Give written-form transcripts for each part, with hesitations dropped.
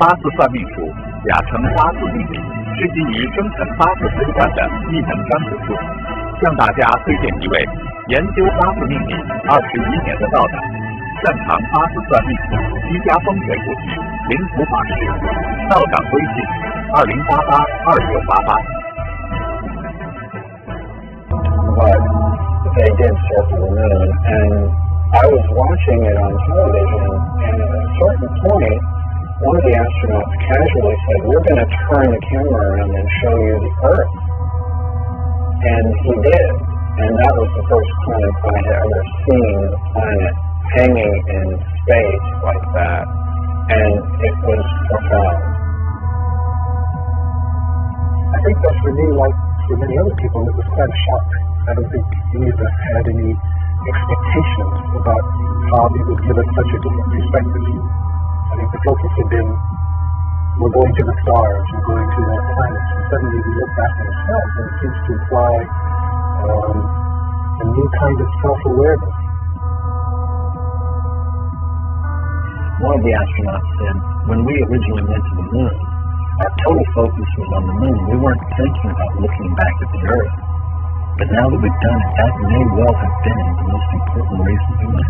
八字算命术雅称八字命理，是基于生辰八字推断的一门占卜术。向大家推荐一位研究八字命理21年的道长，擅长八字算命、居家风水布局、灵符法师。道长微信20882988。But they did circle the moon, and I was watching it on television, and at a certain point, one of the astronauts casually said, "We're going to turn the camera around and show you the Earth." And he did, and that was the first time I had ever seen the planet hanging in space like that, and it was profound. I think that for me, like for many other people, it was quite a shock. I don't think any of us had any expectations about how it would give us such a different perspective. I think the focus had been, we're going to the stars, we're going to the planets, and suddenly we look back at ourselves, and it seems to imply a new kind of self-awareness. One of the astronauts said, when we originally went to the moon, our total focus was on the moon. We weren't thinking about looking back at the Earth. But now that we've done it, that may well have been the most important reason we went.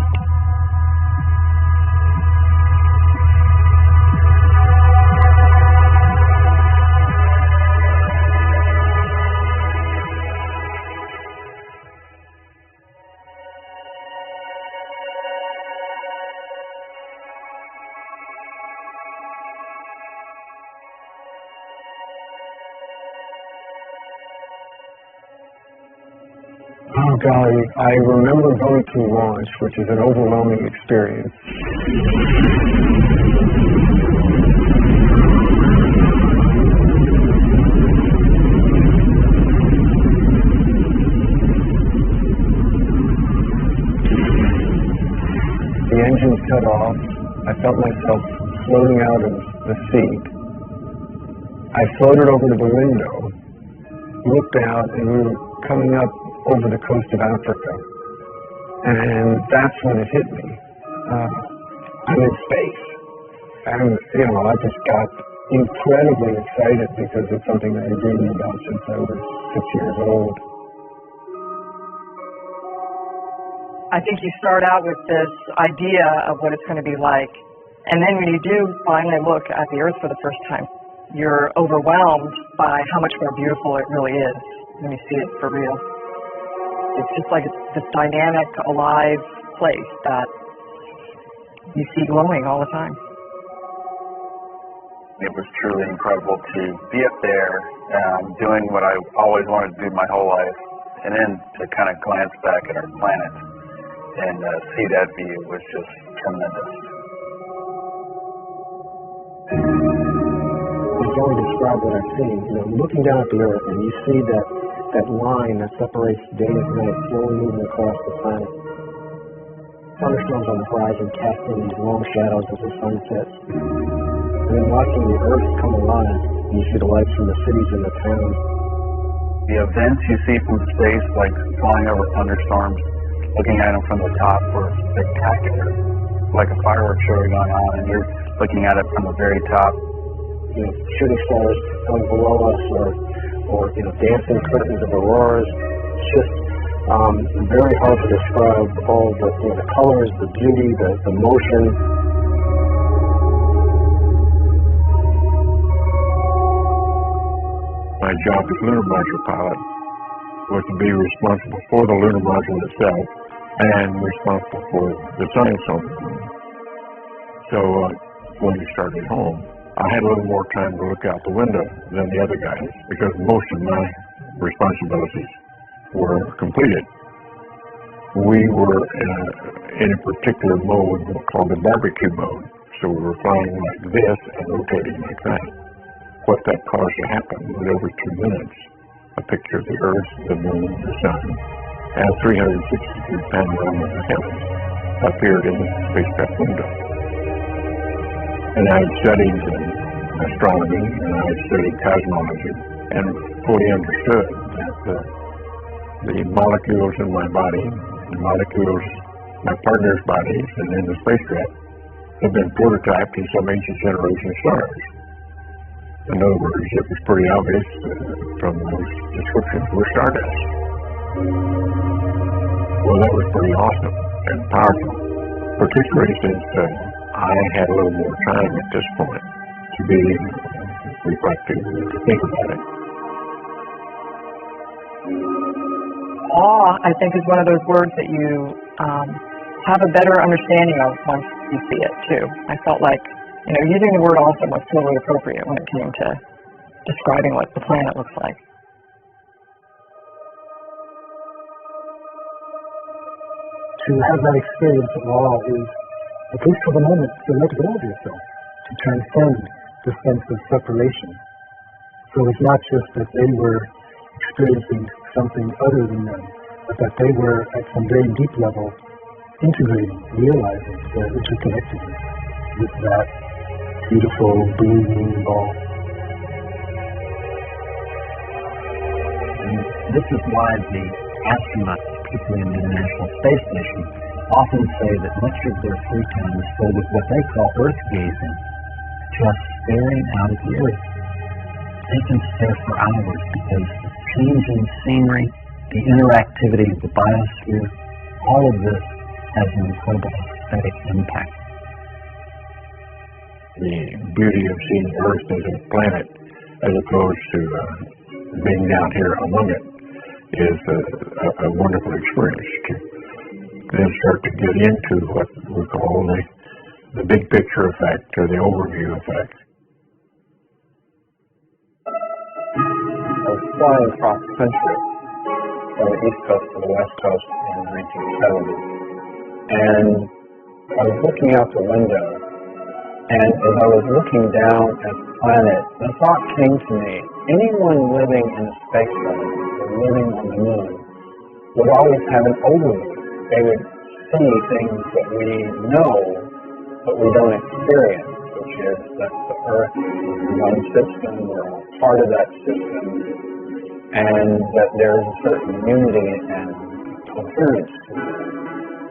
Oh golly, I remember going to launch, which is an overwhelming experience. The engines cut off. I felt myself floating out of the seat. I floated over to the window, looked out, and we were coming up over the coast of Africa, and that's when it hit me. I'm in space, and I just got incredibly excited because it's something that I've been dreaming about since I was 6 years old. I think you start out with this idea of what it's going to be like, and then when you do finally look at the Earth for the first time, you're overwhelmed by how much more beautiful it really is when you see it for real. It's just like this dynamic, alive place that you see glowing all the time. It was truly incredible to be up there doing what I always wanted to do my whole life, and then to kind of glance back at our planet and see that view was just tremendous. I can only describe what I've seen. Looking down at the Earth, and you see that line that separates day and night slowly moving across the planet. Thunderstorms on the horizon casting these long shadows as the sun sets. And then watching the Earth come alive, and you see the lights from the cities and the towns. The events you see from space, like flying over thunderstorms, looking at them from the top, were spectacular. Like a fireworks show going on, and you're looking at it from the very top. Shooting stars going below us, or dancing curtains of auroras. It's just very hard to describe all the colors, the beauty, the motion. My job as lunar module pilot was to be responsible for the lunar module itself and responsible for the science on the moon. So when we started home, I had a little more time to look out the window than the other guys because most of my responsibilities were completed. We were in a particular mode called the barbecue mode. So we were flying like this and rotating like that. What that caused to happen was over 2 minutes, a picture of the Earth, the Moon, the Sun, and a 360-degree panorama of the heavens appeared in the spacecraft window. And I had studied astronomy, and I had studied cosmology, and fully understood that the molecules in my body, the molecules, my partner's bodies, and in the spacecraft, have been prototyped in some ancient generation stars. In other words, it was pretty obvious from those descriptions were stardust. Well, that was pretty awesome and powerful, particularly since I had a little more time at this point to be reflective, to think about it. Awe, I think, is one of those words that you have a better understanding of once you see it, too. I felt like, using the word awesome was totally appropriate when it came to describing what the planet looks like. To have that experience of awe is, at least for the moment, to let go of yourself, to transcend the sense of separation. So it's not just that they were experiencing something other than them, but that they were, at some very deep level, integrating, realizing their interconnectedness with that beautiful blue moon ball. And this is why the astronauts, particularly in the International Space Station, often say that much of their free time is filled with what they call earth gazing, just staring out at the earth. They can stare for hours because the changing scenery, the interactivity of the biosphere, all of this has an incredible aesthetic impact. The beauty of seeing Earth as a planet, as opposed to being down here among it, is a wonderful experience to then start to get into what we call the big picture effect, or the overview effect. I was flying across the country from the East Coast to the West Coast in the 1970s, and I was looking out the window, and as I was looking down at the planet, the thought came to me, anyone living in a space shuttle or living on the moon would always have an overview. They would see things that we know, but we don't experience, which is that the Earth is one system, we're all part of that system, and that there is a certain unity and coherence to it.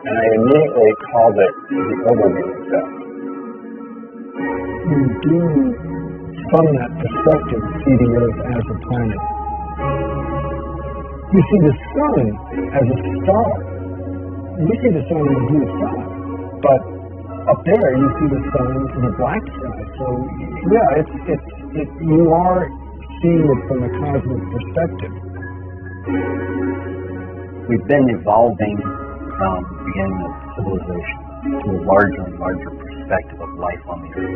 And I immediately called it the overview effect. You do, from that perspective, see the Earth as a planet. You see the sun as a star. You see the sun in the blue sky, but up there you see the sun in the black sky. So yeah, you are seeing it from a cosmic perspective. We've been evolving from the beginning of civilization to a larger and larger perspective of life on the Earth.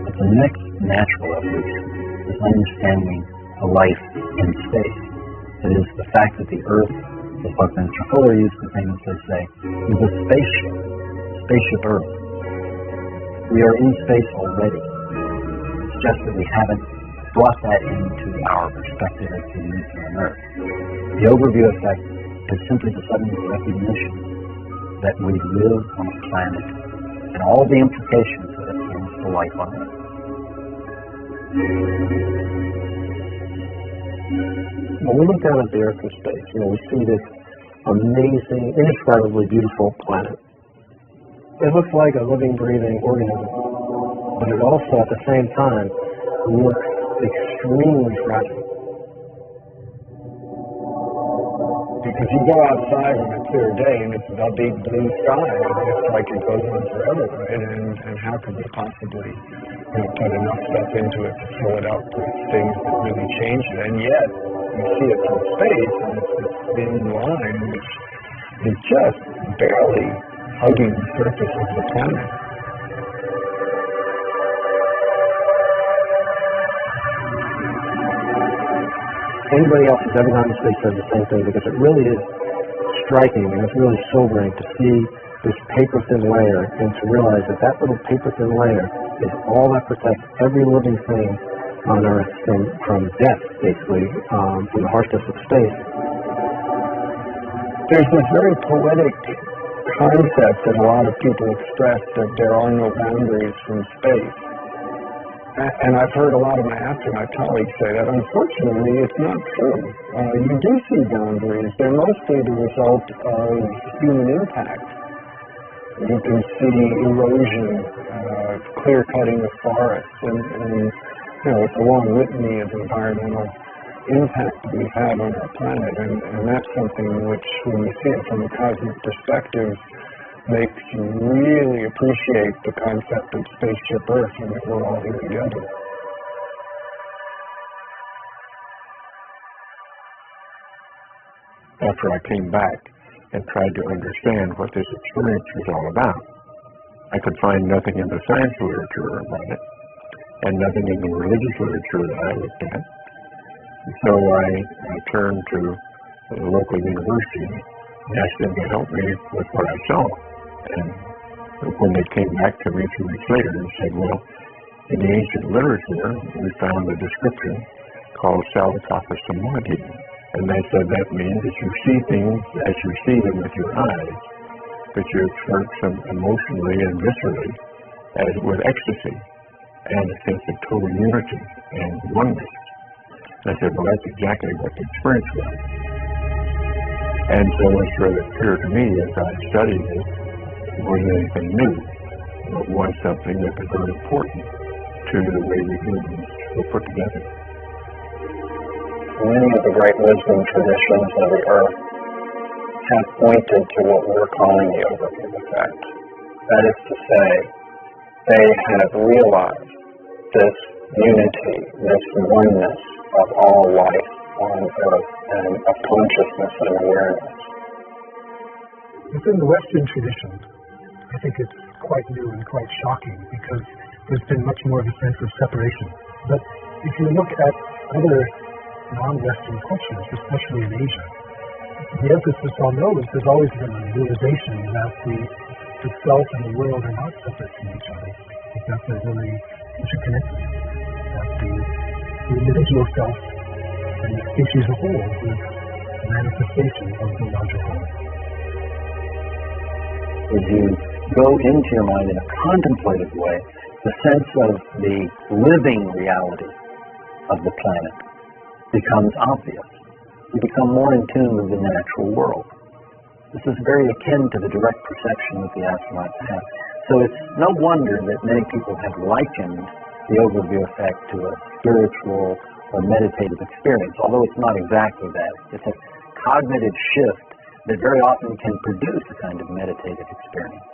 But the next natural evolution is understanding a life in space. It is the fact that the Earth, as Buckminster Fuller used to famously say, is a spaceship Earth. We are in space already. It's just that we haven't brought that into our perspective as beings here on Earth. The overview effect is simply the sudden recognition that we live on a planet and all the implications that it brings to life on Earth. When we look down at the Earth from space, we see this amazing, indescribably beautiful planet. It looks like a living, breathing organism, but it also, at the same time, looks extremely fragile. Because you go outside on a clear day and it's a big blue sky, and it's like it goes on forever, right? And how could we possibly put enough stuff into it to fill it up with things that really change it? And yet, you see it from space, and it's this thin line which is just barely hugging the surface of the planet. Anybody else who's ever gone to space says the same thing, because it really is striking and it's really sobering to see this paper-thin layer and to realize that that little paper-thin layer is all that protects every living thing on Earth from death, basically, from the harshness of space. There's this very poetic concept that a lot of people express that there are no boundaries from space. And I've heard a lot of my astronaut colleagues say that. Unfortunately, it's not true. You do see boundaries. They're mostly the result of human impact. You can see erosion, clear-cutting of forests, and it's a long litany of environmental impact we've had on our planet, and that's something which, when you see it from a cosmic perspective, makes you really appreciate the concept of spaceship Earth and that we're all here together. After I came back and tried to understand what this experience was all about, I could find nothing in the science literature about it, and nothing in the religious literature that I looked at. So I turned to the local university and asked them to help me with what I saw. And when they came back to me 2 weeks later, they said, well, in the ancient literature, we found a description called Savatapa Samadhi. And they said that means that you see things as you see them with your eyes, but you experience them emotionally and viscerally as with ecstasy and a sense of total unity and oneness. And I said, well, that's exactly what the experience was. And so it's rather clear to me as I studied it, it wasn't anything new, but was something that was very important to the way we humans were put together. Many of the great wisdom traditions of the earth have pointed to what we're calling the overview effect. That is to say, they have realized this unity, this oneness of all life on earth and of consciousness and awareness. Within the Western tradition, I think it's quite new and quite shocking because there's been much more of a sense of separation. But if you look at other non-Western cultures, especially in Asia, the emphasis on those has always been on the realization that the self and the world are not separate from each other, that they're really interconnected, that the individual self and the species as a whole is a manifestation of the larger whole. As you go into your mind in a contemplative way, the sense of the living reality of the planet becomes obvious. You become more in tune with the natural world. This is very akin to the direct perception that the astronauts have. So it's no wonder that many people have likened the overview effect to a spiritual or meditative experience, although it's not exactly that. It's a cognitive shift that very often can produce a kind of meditative experience.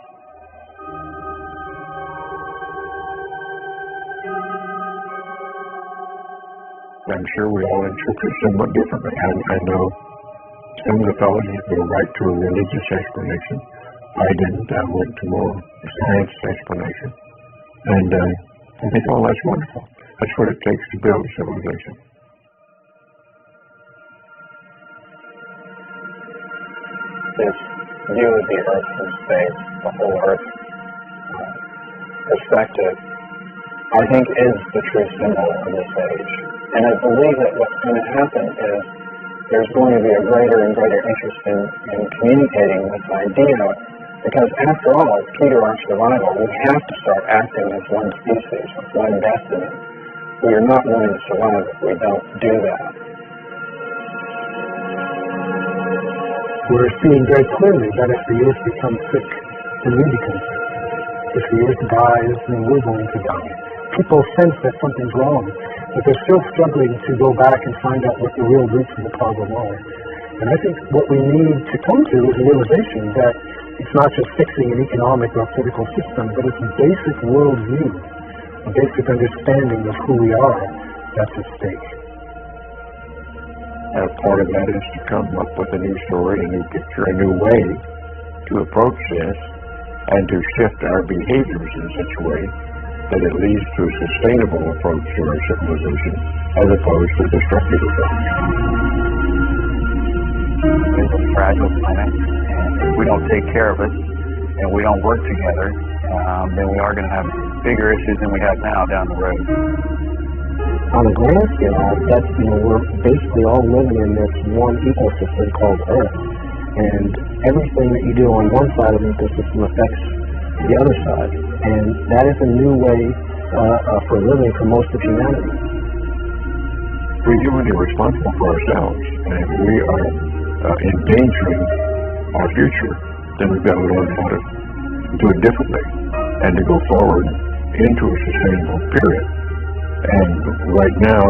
I'm sure we all interpret somewhat differently. I know some mythologies go right to a religious explanation. I didn't. I went to more science explanation. And I think, oh, that's wonderful. That's what it takes to build civilization. This view of the earth from space, the whole earth perspective, I think is the true symbol of this age. And I believe that what's going to happen is there's going to be a greater and greater interest in communicating this idea, because after all, it's key to our survival. We have to start acting as one species, with one destiny. We are not going to survive if we don't do that. We're seeing very clearly that if the earth becomes sick, then we become sick. If the earth dies, then we're going to die. People sense that something's wrong, but they're still struggling to go back and find out what the real roots of the problem are. And I think what we need to come to is a realization that it's not just fixing an economic or political system, but it's a basic worldview, a basic understanding of who we are that's at stake. And part of that is to come up with a new story, a new picture, a new way to approach this, and to shift our behaviors in such a way that it leads to a sustainable approach to our civilization as opposed to a destructive approach. It's a fragile planet, and if we don't take care of it and we don't work together, then we are going to have bigger issues than we have now down the road. On a grand scale, we're basically all living in this one ecosystem called Earth, and everything that you do on one side of the ecosystem affects the other side, and that is a new way for living for most of humanity. We're humanly responsible for ourselves, and if we are endangering our future, then we've got to learn how to do it differently and to go forward into a sustainable period. And right now,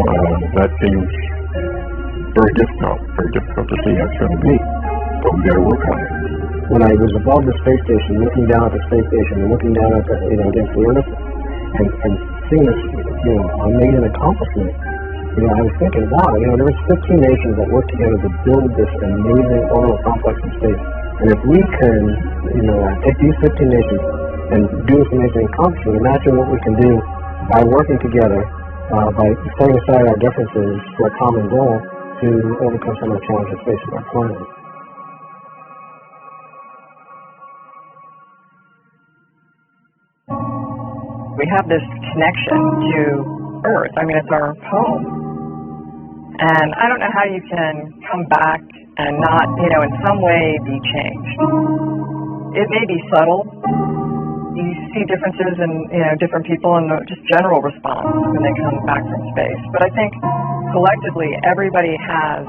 that seems very difficult to see how it's going to be, but we've got to work on it. When I was above the space station, looking down at the space station, and looking down at the, against the Earth, and seeing this, amazing accomplishment, I was thinking, wow, there was 15 nations that worked together to build this amazing orbital complex in space. And if we can, take these 15 nations and do this amazing accomplishment, imagine what we can do by working together, by setting aside our differences for a common goal to overcome some of the challenges facing our planet. We have this connection to Earth. I mean, it's our home. And I don't know how you can come back and not, in some way be changed. It may be subtle. You see differences in, different people and just general response when they come back from space. But I think collectively everybody has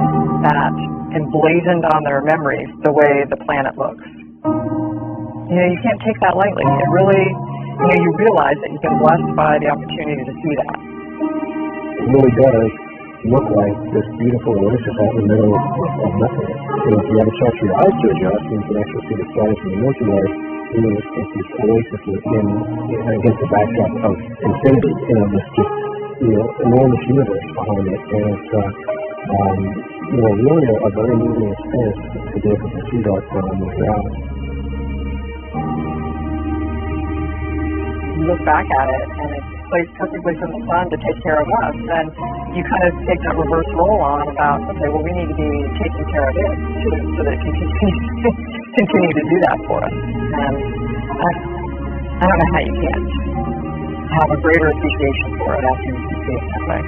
that emblazoned on their memories the way the planet looks. You can't take that lightly. It really, you realize that you've been blessed by the opportunity to see that. It really does look like this beautiful oasis out in the middle of nothing. If you have a chance for your eyes to adjust, you can actually see the stars in the Milky Way. It's this oasis against the backdrop of infinity. This just enormous universe behind it, and it's really a very moving experience to be able to see that with your eyes. You look back at it, and it's placed perfectly from the sun to take care of us. And you kind of take that reverse role on about, okay, well, we need to be taking care of it too, so that it can continue to do that for us. And I don't know how you can't have a greater appreciation for it after you see it that way.